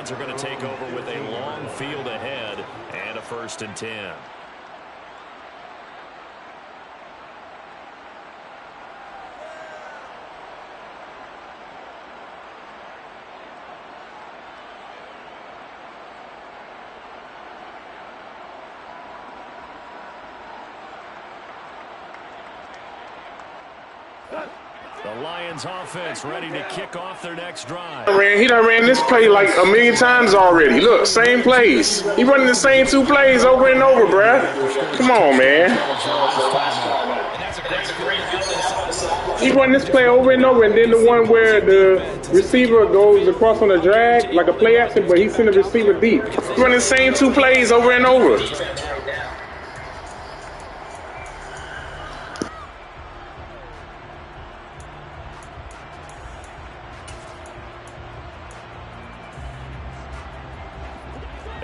Lions are going to take over with a long field ahead and a 1st and 10. The Lions offense ready to kick off their next drive. He done ran this play like a million times already. Look, same plays. He running the same 2 plays over and over, bruh. Come on, man. He run this play over and over, and then the one where the receiver goes across on a drag, like a play action, but he sent the receiver deep. He running the same 2 plays over and over.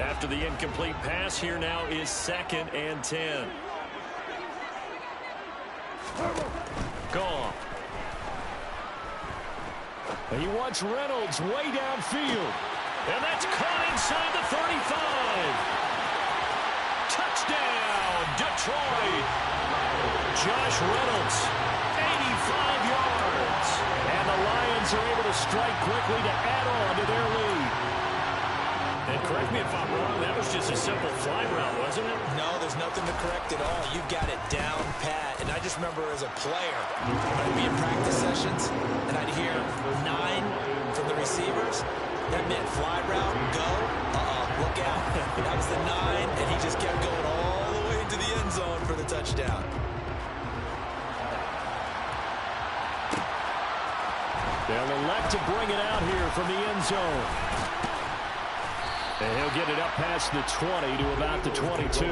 After the incomplete pass, here now is 2nd and 10. Gone. And he wants Reynolds way downfield. And that's caught inside the 35. Touchdown, Detroit. Josh Reynolds, 85 yards. And the Lions are able to strike quickly to add on to their lead. And correct me if I'm wrong, that was just a simple fly route, wasn't it? No, there's nothing to correct at all. You got it down pat. And I just remember as a player, I'd be in practice sessions, and I'd hear 9 from the receivers. That meant fly route, go, look out. That was the 9, and he just kept going all the way into the end zone for the touchdown. They'll elect to bring it out here from the end zone. And he'll get it up past the 20 to about the 22.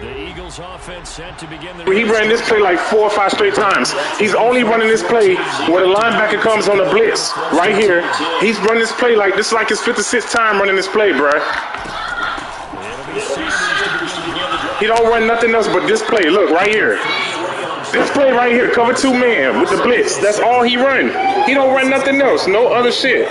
The Eagles offense set to begin the... He ran this play like 4 or 5 straight times. He's only running this play where the linebacker comes on the blitz. Right here. He's running this play like this is like his 5th or 6th time running this play, bruh. He don't run nothing else but this play. Look, right here. This play right here, cover 2 man with the blitz. That's all he run. He don't run nothing else. No other shit.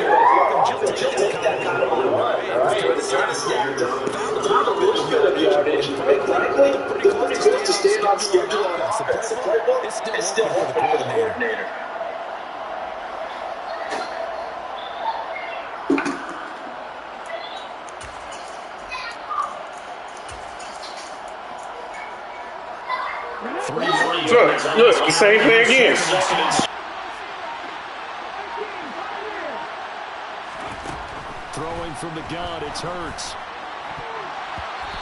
It's still for the coordinator. Look, the same play again. Throwing from the gun, it's Hurts.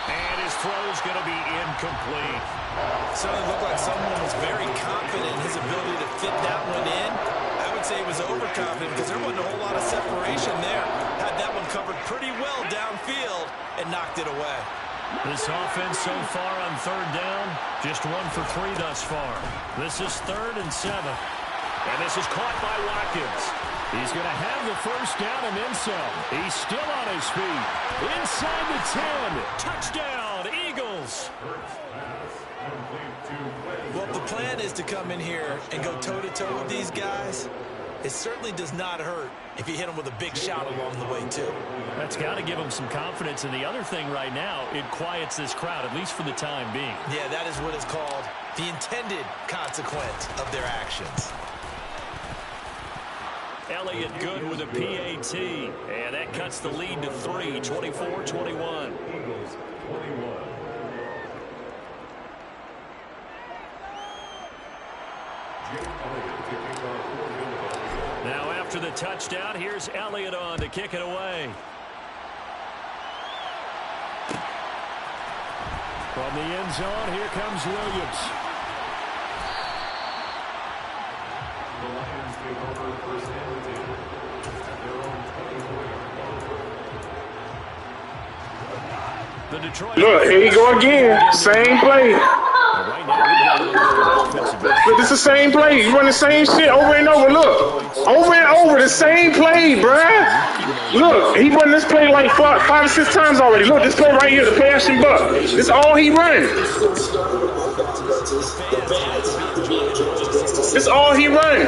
And his throw's going to be incomplete. So it looked like someone was very confident in his ability to fit that one in. I would say he was overconfident because there wasn't a whole lot of separation there. Had that one covered pretty well downfield and knocked it away. This offense so far on 3rd down, just 1 for 3 thus far. This is 3rd and 7. And this is caught by Watkins. He's going to have the 1st down and then some. He's still on his feet. Inside the 10. Touchdown, Eagles. Well, if the plan is to come in here and go toe-to-toe with these guys, it certainly does not hurt if you hit them with a big shout along the way, too. That's got to give them some confidence. And the other thing right now, it quiets this crowd, at least for the time being. Yeah, that is what is called the intended consequence of their actions. Elliott good with a PAT. And that cuts the lead to 3, 24-21. Now after the touchdown, here's Elliott on to kick it away. From the end zone, here comes Williams. The Lions take over the 1st and 10 at their own 20-yard line. The Detroit... Look, here you go again. Same play. Look, this is the same play. You run the same shit over and over. Look. Over and over. The same play, bruh. Look, he run this play like 5 or 6 times already. Look, this play right here, the play action buck. This is all he run. That's all he run.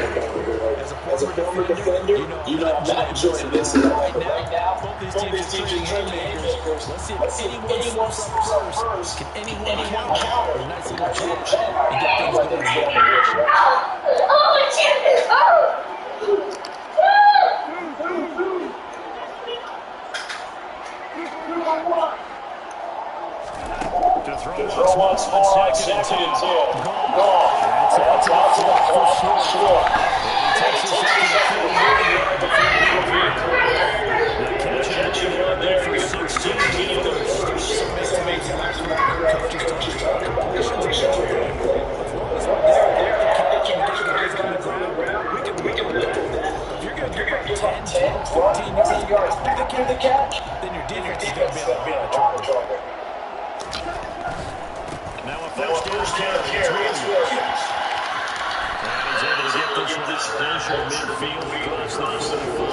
As a former defender, you know I'm not enjoying this right now. Both these teams are trading haymakers. Let's see if anyone slips up first. Can anyone counter? A nice little jab and get things going in that direction. To throw once more, second and 10. Gone. That's out for short. And he takes us up to the 4-yard line. The catch and there for 16 first. It's amazing how coaches talk completions are so good. As long as we're there to catch and get guys on the ground, we can live with that. If you're going to give up 10, 14 yards after the catch, then your defense is going to be in trouble. Now a first down carry. And he's able to get this one closer midfield across the field.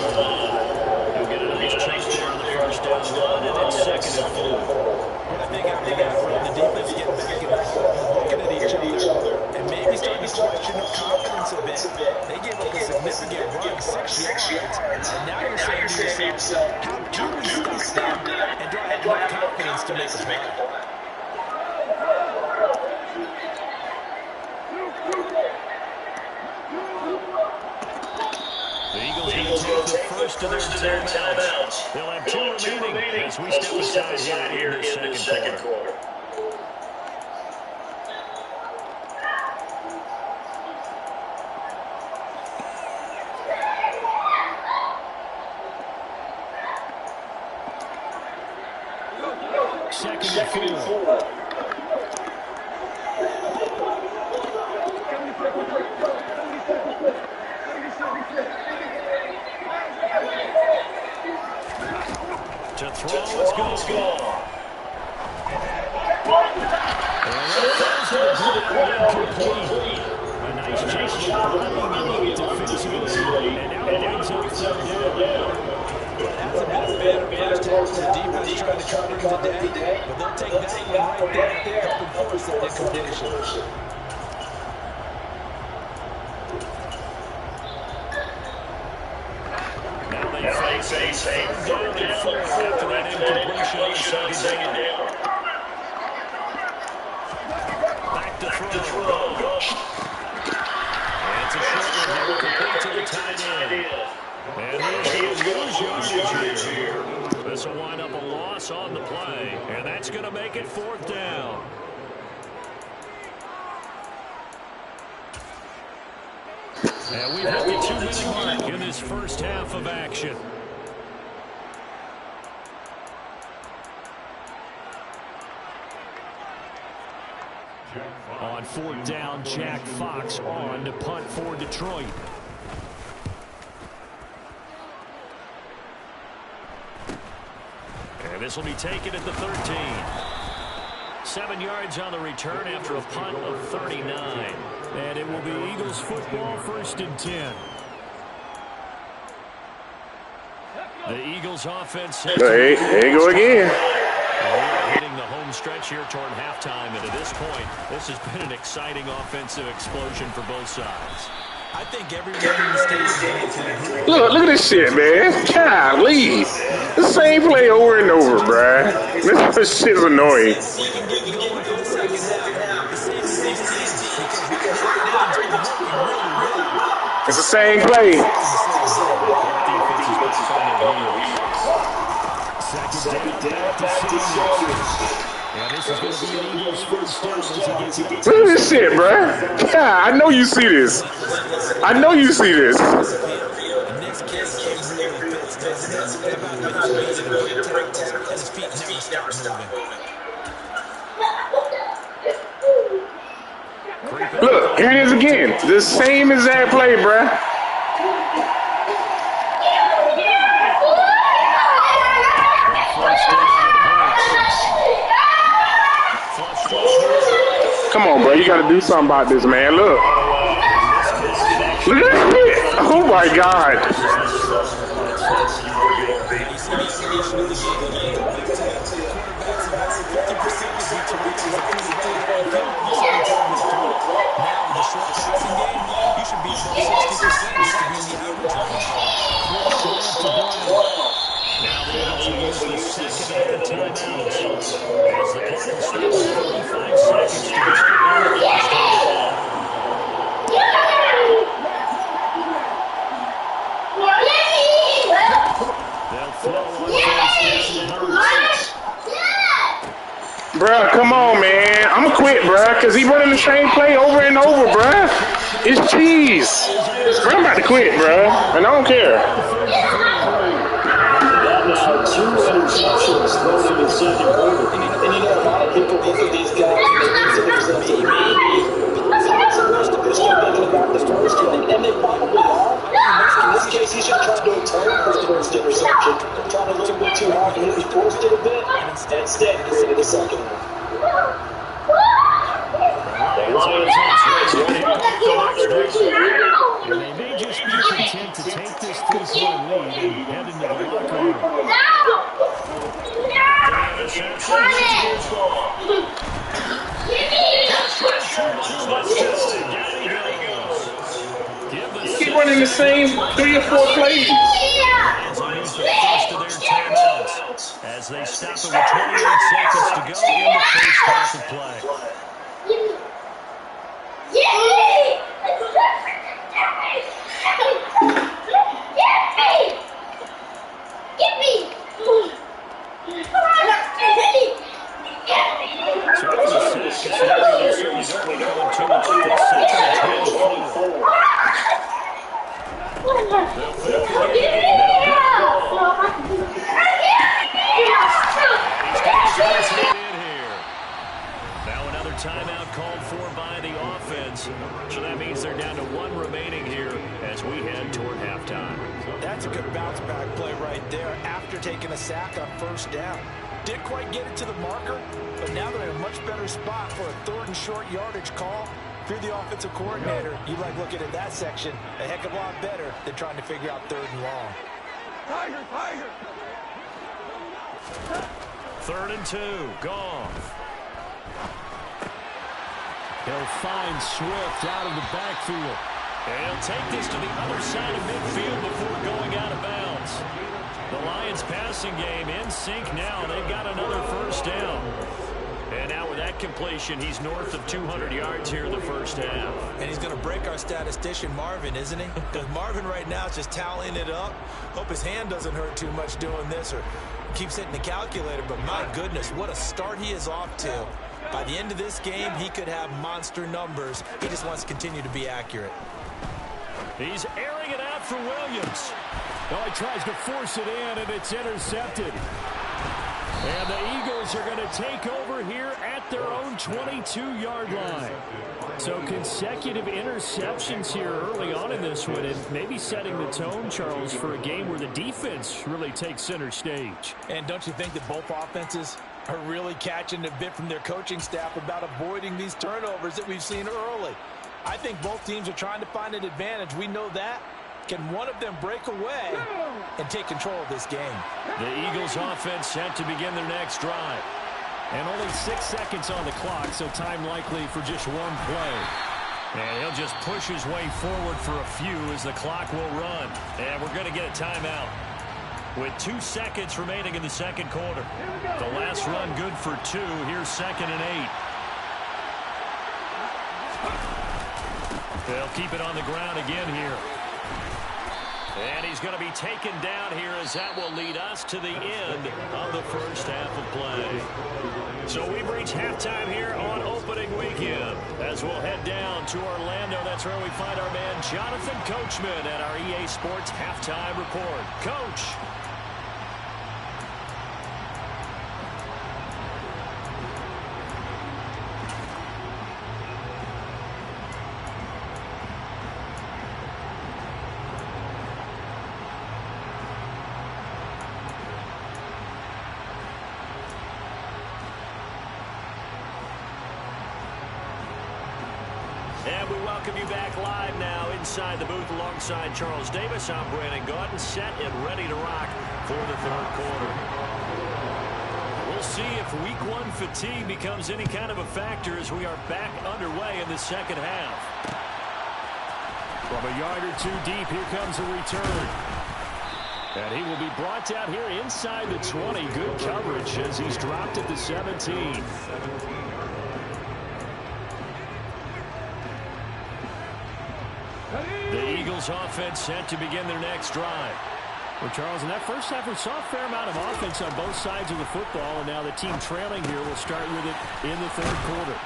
He'll get a nice chase there on the first down run, and it's second and 4. I think after that run, the defense getting back in the looking at each other, and maybe starting to question their confidence a bit. They gave up a significant run, 6 yards, and now you're saying to yourself, how do we stop them and draw enough confidence to make a play? The Eagles going to take the first of their timeouts. They'll have two remaining as we step aside here in the second quarter. Second and 4. To throw is gone. A nice chase running defensively, and now it brings up third down. That's a bit of bad first the defense trying to counter today, but they'll take that one right there, helping force that incompletion. Face third down and 4 after that incompletion on second down. Back to throw. And it's a short one complete to the tight end. And here's yardage here. This will wind up a loss on the play, and that's going to make it fourth down. And we've hit the 2-minute mark in this first half of action. On fourth down, Jack Fox on to punt for Detroit. And this will be taken at the 13. 7 yards on the return after a punt of 39. And it will be Eagles football, first and 10. The Eagles offense. Hey, there you go again. Hitting the home stretch here toward halftime, and at this point, this has been an exciting offensive explosion for both sides. I think everyone in the stadium. Look at this shit, man. Golly. The same play over and over, bruh. This shit's annoying. It's the same play. Look at this shit, bruh. Yeah, I know you see this. I know you see this. Look, here it is again. The same exact play, bruh. Come on, bro. You got to do something about this, man. Look. Look at this. Oh, my God. quit, bruh, because he running the same play over and over, bruh. It's cheese. Bro, I'm about to quit, bruh, and I don't care. Now, 2 interceptions going in the second quarter. And you know, a lot of people look at these guys and say maybe possibilities that they're still thinking about the first, and they probably are. In this case, he's just trying to atone for the first interception, trying a little bit too hard, and he forced it a bit, and instead created a second one. And they may just be content to take this 3-point lead and head into the locker room. Keep running the same 3 or 4 plays. As they stop it with 28 seconds to go in the first half of play. Now another timeout called for by the offense. So that means they're down to 1 remaining here as we head toward halftime. That's a good bounce back play right there after taking a sack on first down. Didn't quite get it to the marker, but now they're in a much better spot for a 3rd and short yardage call. If you're the offensive coordinator, you like looking at that section a heck of a lot better than trying to figure out 3rd and long. Tiger! 3rd and 2, Goff. He'll find Swift out of the backfield. And he'll take this to the other side of midfield before going out of bounds. The Lions passing game in sync now. They've got another first down. And now with that completion, he's north of 200 yards here in the first half. And he's going to break our statistician, Marvin, isn't he? Because Marvin right now is just tallying it up. Hope his hand doesn't hurt too much doing this or keeps hitting the calculator. But my goodness, what a start he is off to. By the end of this game, he could have monster numbers. He just wants to continue to be accurate. He's airing it out for Williams. Oh, he tries to force it in, and it's intercepted. And the Eagles are going to take over here at their own 22-yard line. So consecutive interceptions here early on in this one, and maybe setting the tone, Charles, for a game where the defense really takes center stage. And don't you think that both offenses are really catching a bit from their coaching staff about avoiding these turnovers that we've seen early? I think both teams are trying to find an advantage. We know that. Can one of them break away and take control of this game? The Eagles offense set to begin their next drive. And only 6 seconds on the clock, so time likely for just 1 play. And he'll just push his way forward for a few as the clock will run. And we're going to get a timeout with 2 seconds remaining in the second quarter. The last run good for 2. Here's 2nd and 8. They'll keep it on the ground again here. And he's going to be taken down here as that will lead us to the end of the first half of play. So we've reached halftime here on opening weekend. As we'll head down to Orlando, that's where we find our man Jonathan Coachman at our EA Sports Halftime Report. Coach. And we welcome you back live now inside the booth alongside Charles Davis. I'm Brandon Gaudin, set and ready to rock for the 3rd quarter. We'll see if week 1 fatigue becomes any kind of a factor as we are back underway in the second half. From a yard or 2 deep, here comes a return. And he will be brought down here inside the 20. Good coverage as he's dropped at the 17. The Eagles offense set to begin their next drive. Well, Charles, in that first half, we saw a fair amount of offense on both sides of the football, and now the team trailing here will start with it in the 3rd quarter.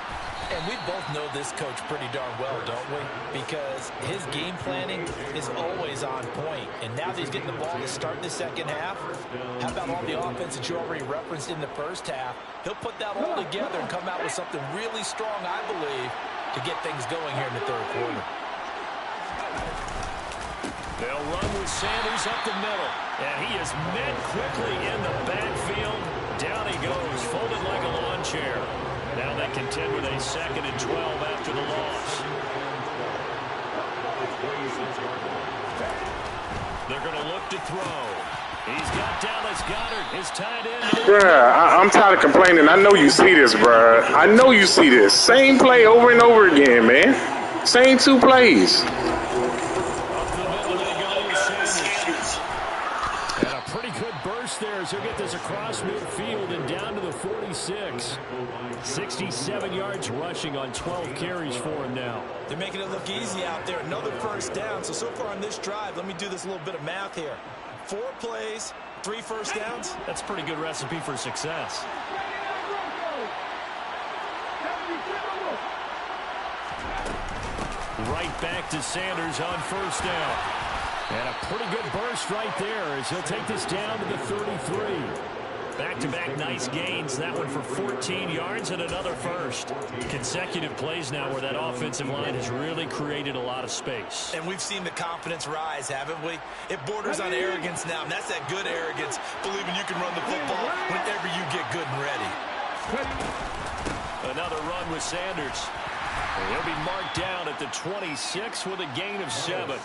And we both know this coach pretty darn well, don't we? Because his game planning is always on point. And now that he's getting the ball to start the second half, how about all the offense that you already referenced in the first half? He'll put that all together and come out with something really strong, I believe, to get things going here in the third quarter. They'll run with Sanders up the middle. And he is met quickly in the backfield. Down he goes, folded like a lawn chair. Now they contend with a 2nd and 12 after the loss. They're going to look to throw. He's got Dallas Goedert, his tight end. Bruh, I'm tired of complaining. I know you see this, bruh. I know you see this. Same play over and over again, man. Same 2 plays. There, so he'll get this across midfield and down to the 46. 67 yards rushing on 12 carries for him now. They're making it look easy out there. Another first down. So far on this drive, let me do this little bit of math here. 4 plays, 3 first downs. That's a pretty good recipe for success. Right back to Sanders on first down. And a pretty good burst right there as he'll take this down to the 33. Back-to-back nice gains. That one for 14 yards and another first. Consecutive plays now where that offensive line has really created a lot of space. And we've seen the confidence rise, haven't we? It borders on arrogance now, and that's that good arrogance, believing you can run the football whenever you get good and ready. Another run with Sanders. He'll be marked down at the 26 with a gain of 7.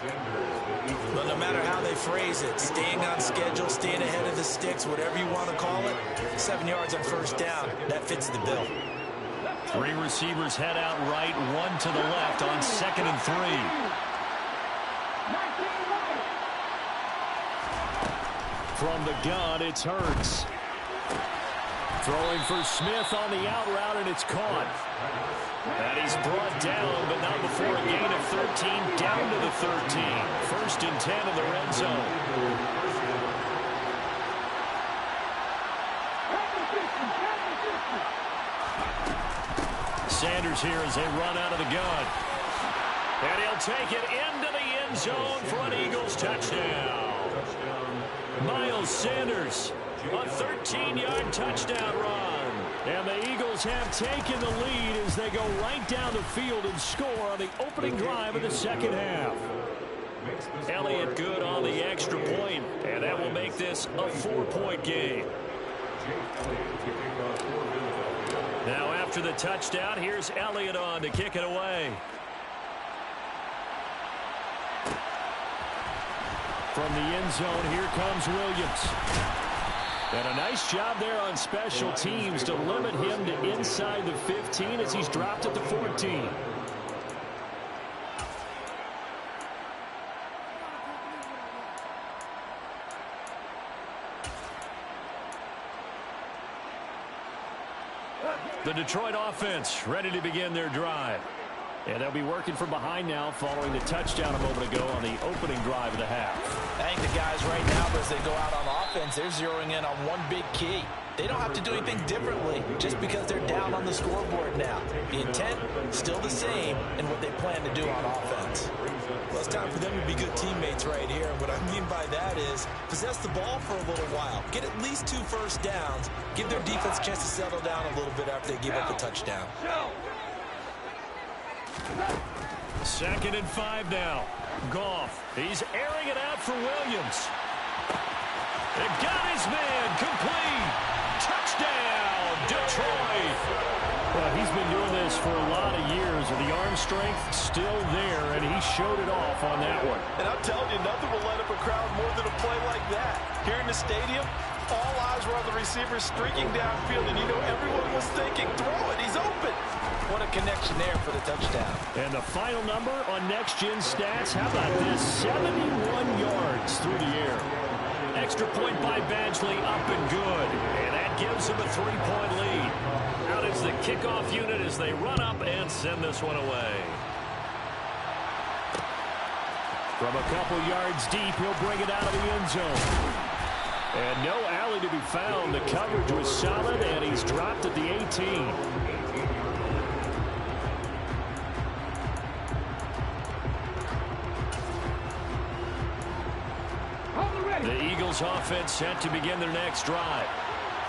But no matter how they phrase it, staying on schedule, staying ahead of the sticks, whatever you want to call it, 7 yards on first down, that fits the bill. 3 receivers head out right, 1 to the left on 2nd and 3. From the gun, it's Hurts. Throwing for Smith on the out route, and it's caught. And he's brought down, but not before a gain of 13, down to the 13. 1st and 10 in the red zone. Sanders here as they run out of the gun. And he'll take it into the end zone for an Eagles touchdown. Miles Sanders, a 13-yard touchdown run. And the Eagles have taken the lead as they go right down the field and score on the opening drive of the second half. Elliott good on the extra point, and that will make this a 4-point game. Now after the touchdown, here's Elliott on to kick it away. From the end zone, here comes Williams. And a nice job there on special teams to limit him to inside the 15 as he's dropped at the 14. The Detroit offense ready to begin their drive. And they'll be working from behind now following the touchdown a moment ago on the opening drive of the half. I think the guys right now, as they go out on offense, they're zeroing in on one big key. They don't have to do anything differently just because they're down on the scoreboard now. The intent, still the same, and what they plan to do on offense. Well, it's time for them to be good teammates right here. And what I mean by that is possess the ball for a little while. Get at least 2 first downs. Give their defense a chance to settle down a little bit after they give up a touchdown. 2nd and 5 now. Goff. He's airing it out for Williams. They got his man complete. Touchdown, Detroit. Well, he's been doing this for a lot of years, and the arm strength still there, and he showed it off on that one. And I'm telling you, nothing will light up a crowd more than a play like that. Here in the stadium, all eyes were on the receiver streaking downfield, and you know everyone was thinking, throw it, he's open. What a connection there for the touchdown. And the final number on Next Gen Stats, how about this? 71 yards through the air. Extra point by Badgley, up and good. And that gives him a 3-point lead. Out is the kickoff unit as they run up and send this one away. From a couple yards deep, he'll bring it out of the end zone. And no alley to be found. The coverage was solid, and he's dropped at the 18. The Eagles offense set to begin their next drive.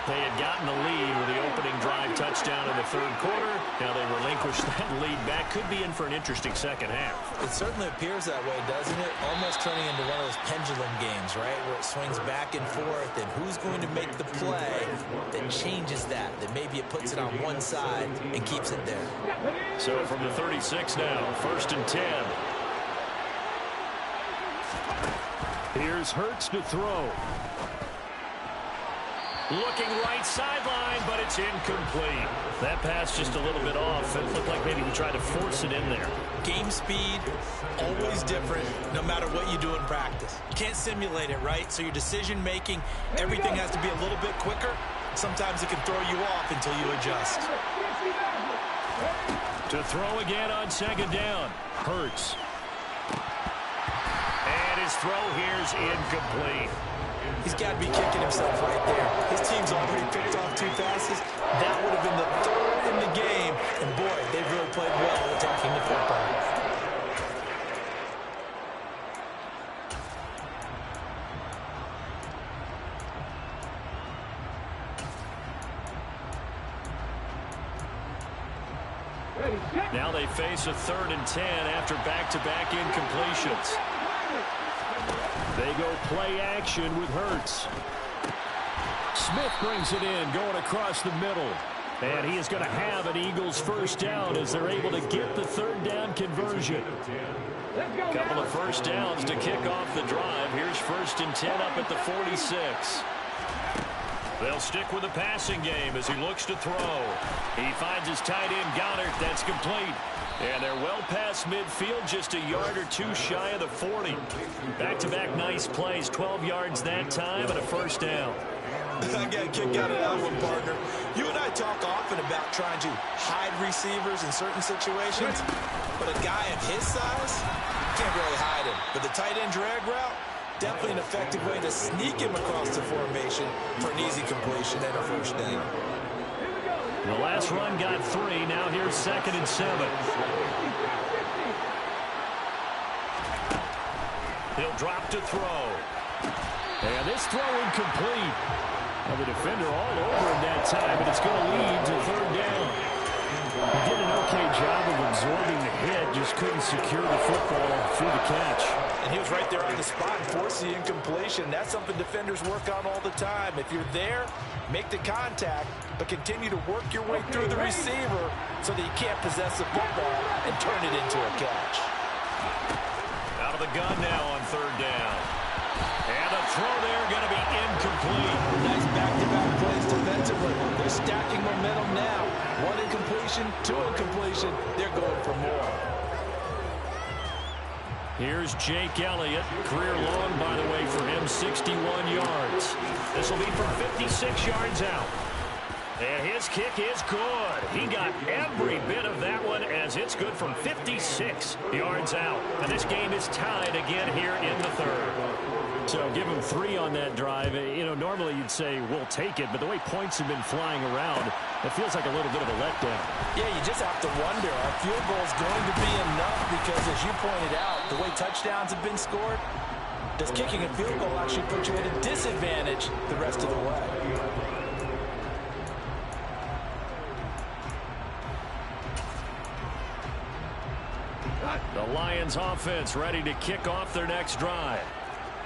They had gotten the lead with the opening drive touchdown in the third quarter. Now they relinquish that lead back. Could be in for an interesting second half. It certainly appears that way, doesn't it? Almost turning into one of those pendulum games, right? Where it swings back and forth, and who's going to make the play that changes that maybe it puts it on one side and keeps it there. So from the 36 now, 1st and 10. Here's Hurts to throw. Looking right sideline, but it's incomplete. That pass just a little bit off. It looked like maybe he tried to force it in there. Game speed, always different, no matter what you do in practice. You can't simulate it, right? So your decision-making, everything has to be a little bit quicker. Sometimes it can throw you off until you adjust. To throw again on 2nd down. Hurts. And his throw here's incomplete. He's got to be kicking himself right there. His team's already picked off 2 passes. That would have been the 3rd in the game. And, boy, they've really played well attacking the football. Now they face a 3rd and 10 after back-to-back incompletions. They go play action with Hurts. Smith brings it in, going across the middle. And he is going to have an Eagles 1st down as they're able to get the 3rd down conversion. Couple of 1st downs to kick off the drive. Here's 1st and 10 up at the 46. They'll stick with the passing game as he looks to throw. He finds his tight end, Goddard. That's complete. And they're well past midfield, just a yard or 2 shy of the 40. Back-to-back nice plays, 12 yards that time and a 1st down. I got a kick out of that one, partner. You and I talk often about trying to hide receivers in certain situations, but a guy of his size, can't really hide him. But the tight end drag route, definitely an effective way to sneak him across the formation for an easy completion and a 1st down. The last run got 3. Now here's 2nd and 7. He'll drop to throw. And this throw incomplete. Well, the defender all over him that time, but it's going to lead to 3rd down. He did an okay job of absorbing the hit, just couldn't secure the football through the catch. And he was right there on the spot and forced the incompletion. That's something defenders work on all the time. If you're there, make the contact, but continue to work your way through the receiver so that you can't possess the football and turn it into a catch. Out of the gun now on 3rd down. And the throw there going to be incomplete. Nice back-to-back plays defensively. They're stacking momentum now. 1 incompletion, 2 incompletion. They're going for more. Here's Jake Elliott. Career long, by the way, for him, 61 yards. This will be from 56 yards out. And his kick is good. He got every bit of that one as it's good from 56 yards out. And this game is tied again here in the 3rd. So give him 3 on that drive. You know, normally you'd say, we'll take it, but the way points have been flying around, it feels like a little bit of a letdown. Yeah, you just have to wonder, are field goals going to be enough? Because as you pointed out, the way touchdowns have been scored, does kicking a field goal actually put you at a disadvantage the rest of the way? The Lions offense ready to kick off their next drive.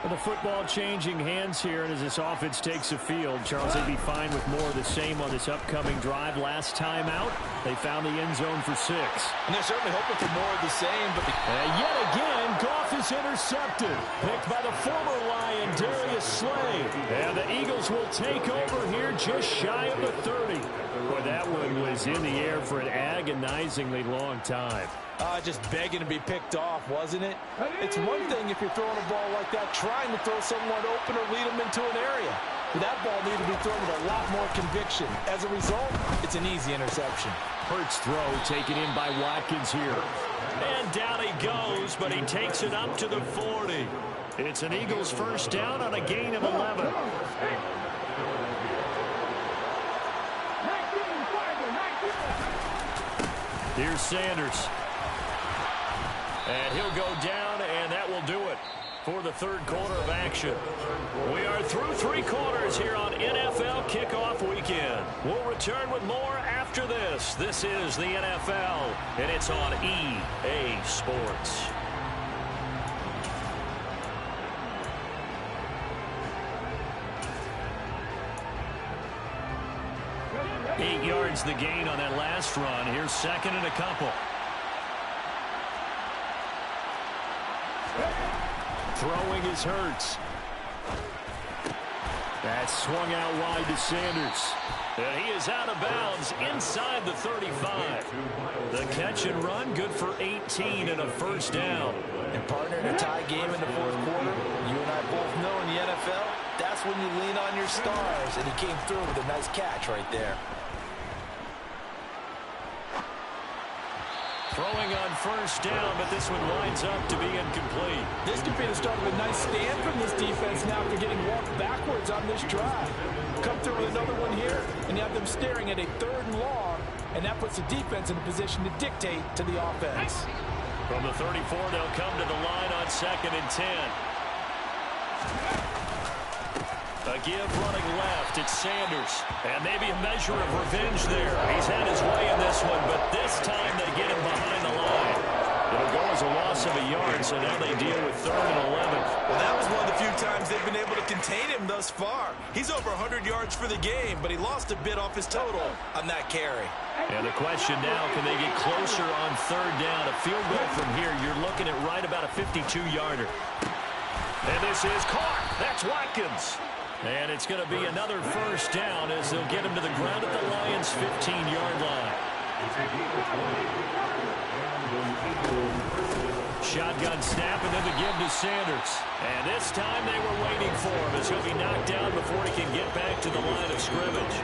Well, the football changing hands here, and as this offense takes the field, Charles, they'd be fine with more of the same on this upcoming drive. Last time out, they found the end zone for 6. And they're certainly hoping for more of the same. But and yet again, Goff is intercepted. Picked by the former Lion, Darius Slay. And the Eagles will take over here just shy of the 30. Boy, that one was in the air for an agonizingly long time. Just begging to be picked off, wasn't it? It's one thing if you're throwing a ball like that, trying to throw someone open or lead them into an area. But that ball needed to be thrown with a lot more conviction. As a result, it's an easy interception. Hurts throw taken in by Watkins here. And down he goes, but he takes it up to the 40. It's an Eagles 1st down on a gain of 11. Here's Sanders. And he'll go down, and that will do it. for the third quarter of action. We are through 3 quarters here on NFL Kickoff Weekend. We'll return with more after this. This is the NFL, and it's on EA Sports. Eight yards the gain on that last run. Here's second and a couple. Throwing is Hurts. That's swung out wide to Sanders. And he is out of bounds inside the 35. The catch and run, good for 18 and a first down. And partner, in a tie game in the fourth quarter, you and I both know in the NFL, that's when you lean on your stars. And he came through with a nice catch right there. Throwing on first down, but this one winds up to be incomplete. This could be the start of a nice stand from this defense now after getting walked backwards on this drive. Come through with another one here, and you have them staring at a 3rd and long, and that puts the defense in a position to dictate to the offense. From the 34, they'll come to the line on 2nd and 10. A give running left. It's Sanders. And maybe a measure of revenge there. He's had his way in this one, but this time they get him behind the line. It'll go as a loss of a yard, so now they deal with 3rd and 11. Well, that was one of the few times they've been able to contain him thus far. He's over 100 yards for the game, but he lost a bit off his total on that carry. And the question now, can they get closer on 3rd down? A field goal from here, you're looking at right about a 52-yarder. And this is caught. That's Watkins. And it's going to be another first down as they'll get him to the ground at the Lions' 15-yard line. Shotgun snap and then the give to Sanders. And this time they were waiting for him as he'll be knocked down before he can get back to the line of scrimmage.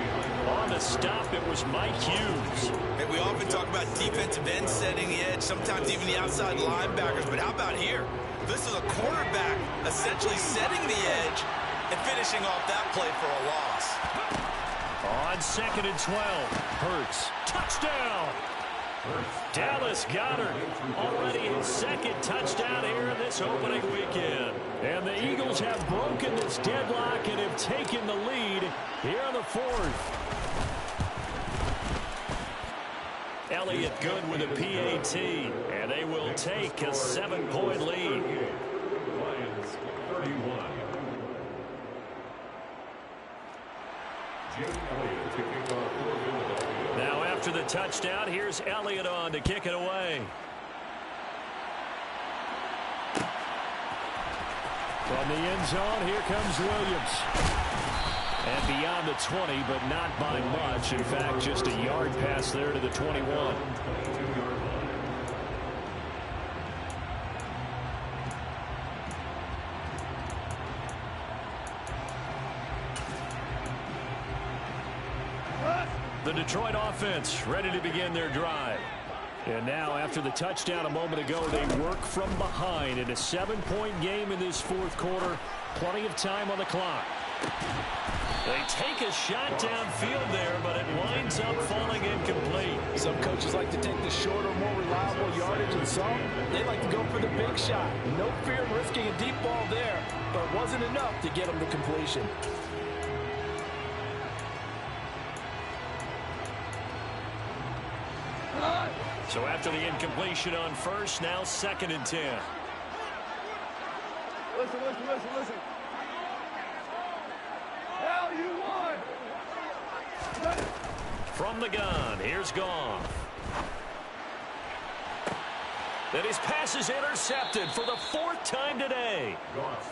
On the stop, it was Mike Hughes. And we often talk about defensive ends setting the edge, sometimes even the outside linebackers. But how about here? This is a cornerback essentially setting the edge and finishing off that play for a loss. On 2nd and 12, Hurts. Touchdown! Dallas Goedert, already his 2nd touchdown here in this opening weekend. And the Eagles have broken this deadlock and have taken the lead here in the 4th. Elliott good with a PAT, and they will take a 7-point lead. Lions 31. Now after the touchdown, here's Elliott on to kick it away. From the end zone, here comes Williams. And beyond the 20, but not by much. In fact, just a yard pass there to the 21. The Detroit offense ready to begin their drive. And now, after the touchdown a moment ago, they work from behind in a 7-point game in this 4th quarter. Plenty of time on the clock. They take a shot downfield there, but it winds up falling incomplete. Some coaches like to take the shorter, more reliable yardage, and some, they like to go for the big shot. No fear in risking a deep ball there, but it wasn't enough to get them to completion. So after the incompletion on first, now 2nd and 10. Listen. Hell, you won! From the gun, here's Goff. And his pass is intercepted for the 4th time today.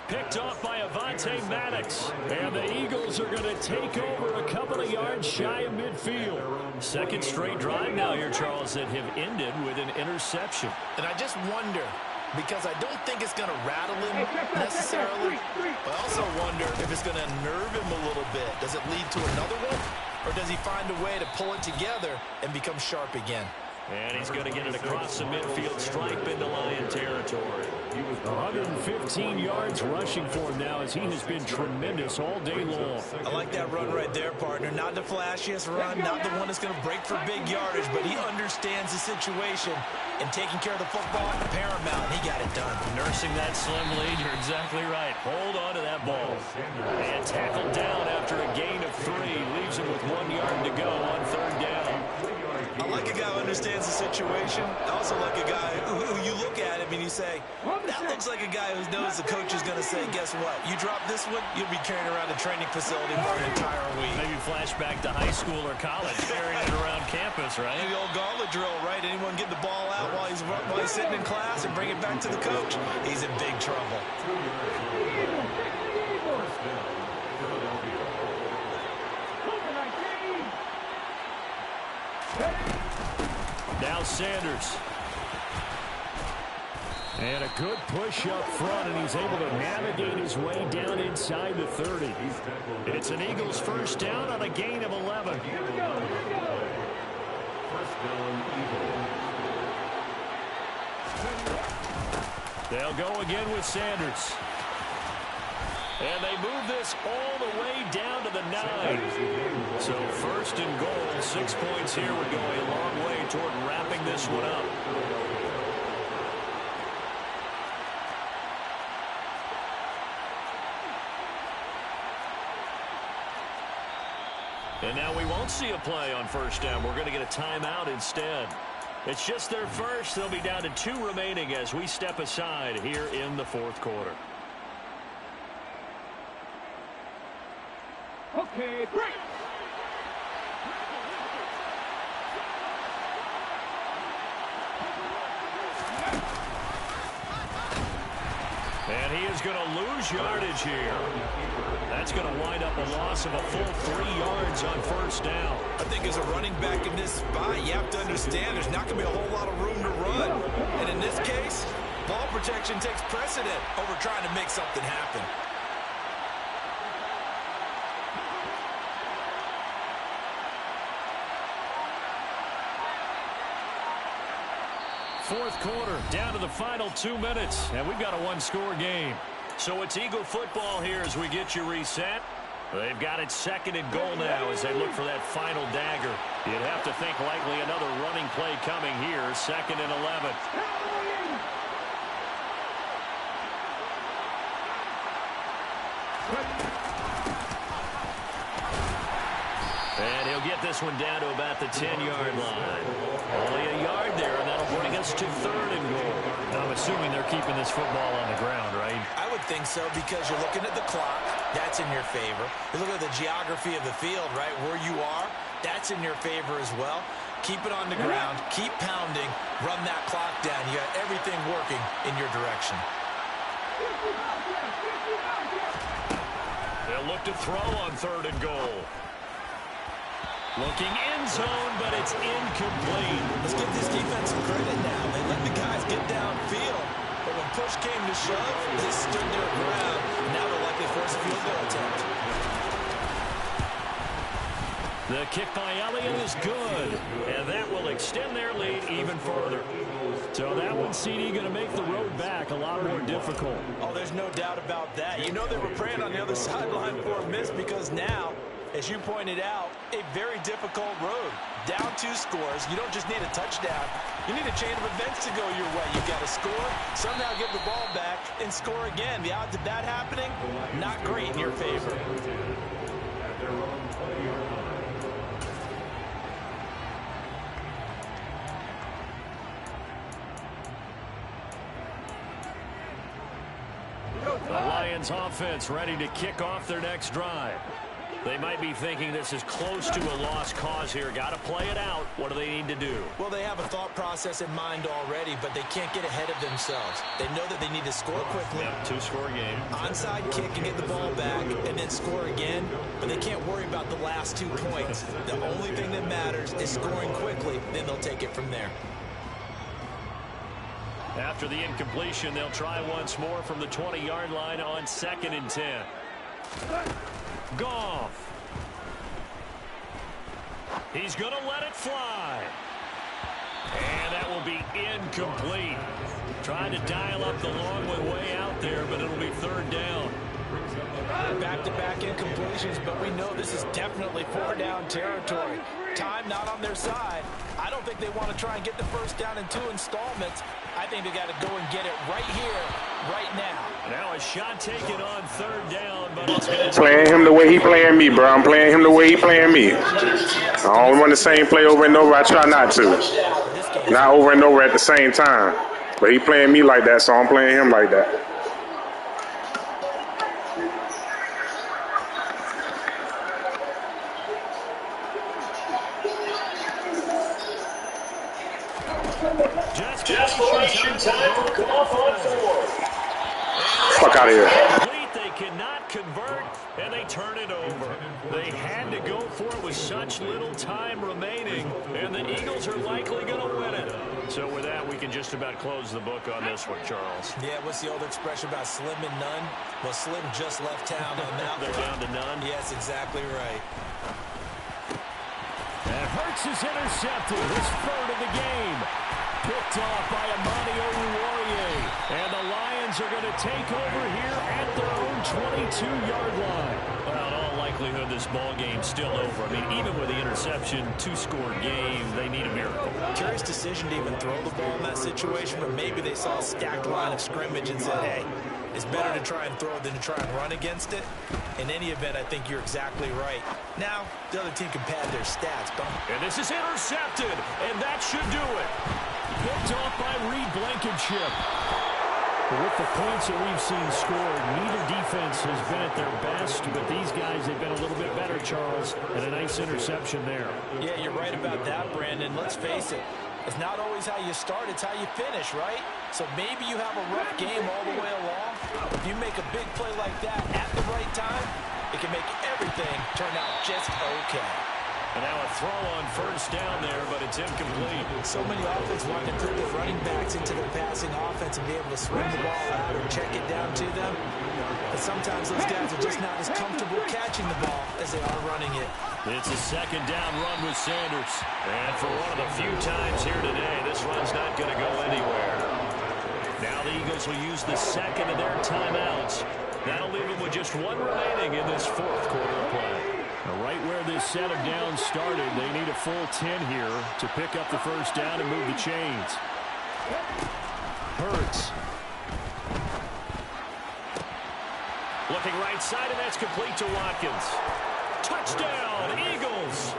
Picked off by Avonte Maddox. And the Eagles are going to take over a couple of yards shy of midfield. 2nd straight drive now here, Charles, that have ended with an interception. And I just wonder, because I don't think it's going to rattle him necessarily, but I also wonder if it's going to nerve him a little bit. Does it lead to another one? Or does he find a way to pull it together and become sharp again? And he's going to get it across the midfield stripe into Lion territory. 115 yards rushing for him now as he has been tremendous all day long. I like that run right there, partner. Not the flashiest run, not the one that's going to break for big yardage, but he understands the situation, and taking care of the football, paramount. He got it done. Nursing that slim lead, you're exactly right. Hold on to that ball. And tackled down after a gain of 3. Leaves him with 1 yard to go on 3rd down. I like a guy who understands the situation. I also like a guy who you look at him and you say, that looks like a guy who knows the coach is going to say, guess what? You drop this one, you'll be carrying around the training facility for an entire week. Maybe flashback to high school or college, carrying it around campus, right? The old gauntlet drill, right? Anyone get the ball out while he's sitting in class and bring it back to the coach? He's in big trouble. Now Sanders. And a good push up front, and he's able to navigate his way down inside the 30. It's an Eagles first down on a gain of 11. They'll go again with Sanders. And they move this all the way down to the 9. So 1st and goal, 6 points here would go a long way toward wrapping this one up. And now we won't see a play on 1st down. We're going to get a timeout instead. It's just their first. They'll be down to 2 remaining as we step aside here in the 4th quarter. Okay, break. And he is going to lose yardage here. That's going to wind up a loss of a full 3 yards on 1st down. I think as a running back in this spot, you have to understand there's not going to be a whole lot of room to run. And in this case, ball protection takes precedent over trying to make something happen. 4th quarter, down to the final 2 minutes, and we've got a 1-score game. So it's Eagle football here as we get you reset. They've got it 2nd and goal now as they look for that final dagger. You'd have to think likely another running play coming here, 2nd and 11. And he'll get this one down to about the 10-yard line. Only a yard there, and that'll bring us to 3rd and goal. I'm assuming they're keeping this football on the ground, right? I would think so because you're looking at the clock. That's in your favor. You look at the geography of the field, right, where you are. That's in your favor as well. Keep it on the ground. Keep pounding. Run that clock down. You got everything working in your direction. They'll look to throw on 3rd and goal. Looking end zone, but it's incomplete. Let's give this defense some credit now. They let the guys get downfield. But when push came to shove, they stood their ground. Now they're likely force a field goal attempt. The kick by Elliott is good, and that will extend their lead even further. So that one, CD, going to make the road back a lot more difficult. Oh, there's no doubt about that. You know they were praying on the other sideline for a miss because now, as you pointed out, a very difficult road. Down 2 scores. You don't just need a touchdown. You need a chain of events to go your way. You've got to score, somehow get the ball back, and score again. The odds of that happening, not great in your favor. The Lions offense ready to kick off their next drive. They might be thinking this is close to a lost cause here. Got to play it out. What do they need to do? Well, they have a thought process in mind already, but they can't get ahead of themselves. They know that they need to score quickly. Yep, 2-score game. Onside kick and get the ball back and then score again, but they can't worry about the last 2 points. The only thing that matters is scoring quickly, then they'll take it from there. After the incompletion, they'll try once more from the 20-yard line on 2nd and 10. Goff. He's going to let it fly. And that will be incomplete. Trying to dial up the long one way out there, but it'll be third down. Back-to-back incompletions, but we know this is definitely four-down territory. Time not on their side. I don't think they want to try and get the first down in 2 installments. I think they got to go and get it right here, right now. Now a shot taken on third down, but it's going to... Playing him the way he playing me, bro. I'm playing him the way he playing me. I don't run the same play over and over. I try not to. Not over and over at the same time. But he playing me like that, so I'm playing him like that. Desperation time will come off on 4. Fuck out of here. They cannot convert, and they turn it over. They had to go for it with such little time remaining, and the Eagles are likely going to win it. So with that, we can just about close the book on this one, Charles. Yeah, what's the old expression about slim and none? Well, Slim just left town on that They're one. down to none? Yes, exactly right. And Hurts is intercepted. His third of the game. Picked off by Amani Oruwariye. And the Lions are going to take over here at their own 22-yard line. Well, in all likelihood, this ball game's still over. I mean, even with the interception, 2-score game, they need a miracle. Curious decision to even throw the ball in that situation, but maybe they saw a stacked line of scrimmage and said, hey, it's better to try and throw than to try and run against it. In any event, I think you're exactly right. Now, the other team can pad their stats. But... And this is intercepted, and that should do it. Picked off by Reed Blankenship. But with the points that we've seen scored, neither defense has been at their best, but these guys, they've been a little bit better, Charles, and a nice interception there. Yeah, you're right about that, Brandon. Let's face it. It's not always how you start, it's how you finish, right? So maybe you have a rough game all the way along. If you make a big play like that at the right time, it can make everything turn out just okay. And now a throw on first down there, but it's incomplete. So many offenses want to put their running backs into their passing offense and be able to swing the ball out or check it down to them. But sometimes those guys are just not as comfortable catching the ball as they are running it. It's a second down run with Sanders. And for one of the few times here today, this run's not going to go anywhere. Now the Eagles will use the second of their timeouts. That'll leave them with just one remaining in this fourth quarter of play. Now, right where this set of downs started, they need a full 10 here to pick up the first down and move the chains. Hurts. Looking right side, and that's complete to Watkins. Touchdown, Eagles!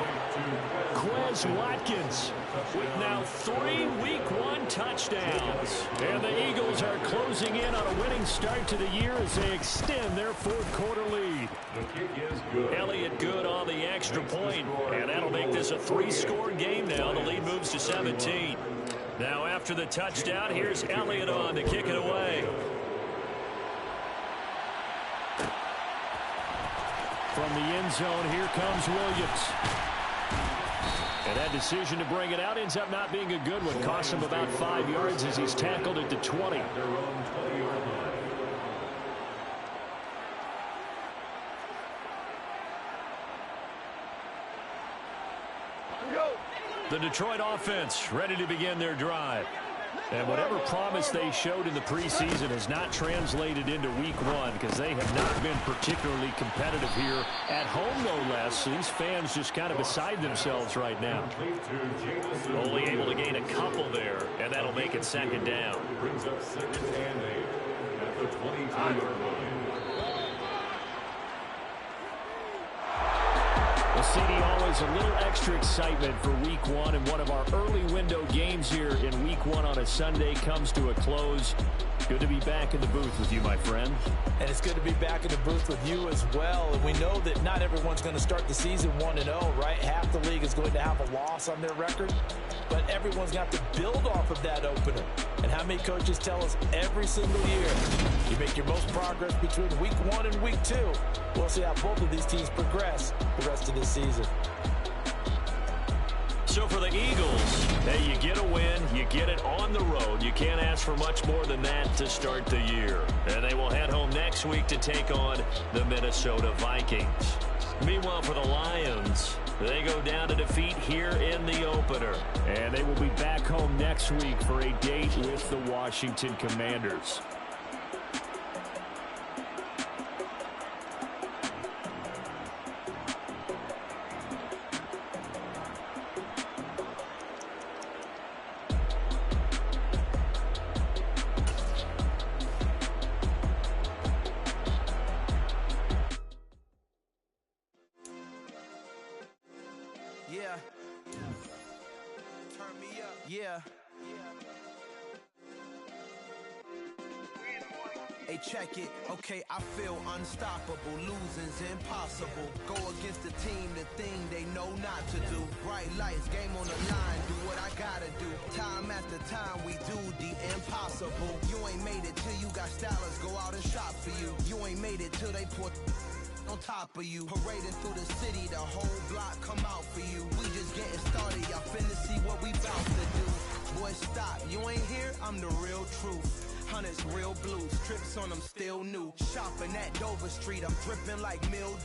Quez Watkins with now 3 Week 1 touchdowns. And the Eagles are closing in on a winning start to the year as they extend their fourth quarter lead. Elliott good on the extra point, and that'll make this a 3-score game now. The lead moves to 17. Now after the touchdown, here's Elliott on to kick it away. From the end zone, here comes Williams. And that decision to bring it out ends up not being a good one. Costs him about 5 yards as he's tackled at the 20. The Detroit offense ready to begin their drive. And whatever promise they showed in the preseason has not translated into Week 1 because they have not been particularly competitive here at home, no less. So these fans just kind of beside themselves right now. Only able to gain a couple there, and that'll make it second down. Brings up second and 8 at the 22-yard line. Well, CD, always a little extra excitement for Week 1, and one of our early window games here in Week 1 on a Sunday comes to a close. Good to be back in the booth with you, my friend. And it's good to be back in the booth with you as well. And we know that not everyone's going to start the season 1-0, right? Half the league is going to have a loss on their record, but everyone's got to build off of that opener. And how many coaches tell us every single year, you make your most progress between Week 1 and Week 2. We'll see how both of these teams progress the rest of this season. So for the Eagles, hey, you get a win, you get it on the road. You can't ask for much more than that to start the year. And they will head home next week to take on the Minnesota Vikings. Meanwhile, for the Lions, they go down to defeat here in the opener. And they will be back home next week for a date with the Washington Commanders. Yeah. Turn me up. Yeah. Hey, check it. Okay, I feel unstoppable. Losing's impossible. Go against the team, the thing they know not to do. Bright lights, game on the line. Do what I gotta do. Time after time, we do the impossible. You ain't made it till you got stylers go out and shop for you. You ain't made it till they put on top of you. Parading through the city, the whole block come out for you. We just getting started, y'all finna see what we bout to do. Boy, stop, you ain't here, I'm the real truth. Hunters, real blues, trips on them still new. Shopping at Dover Street, I'm dripping like mildew.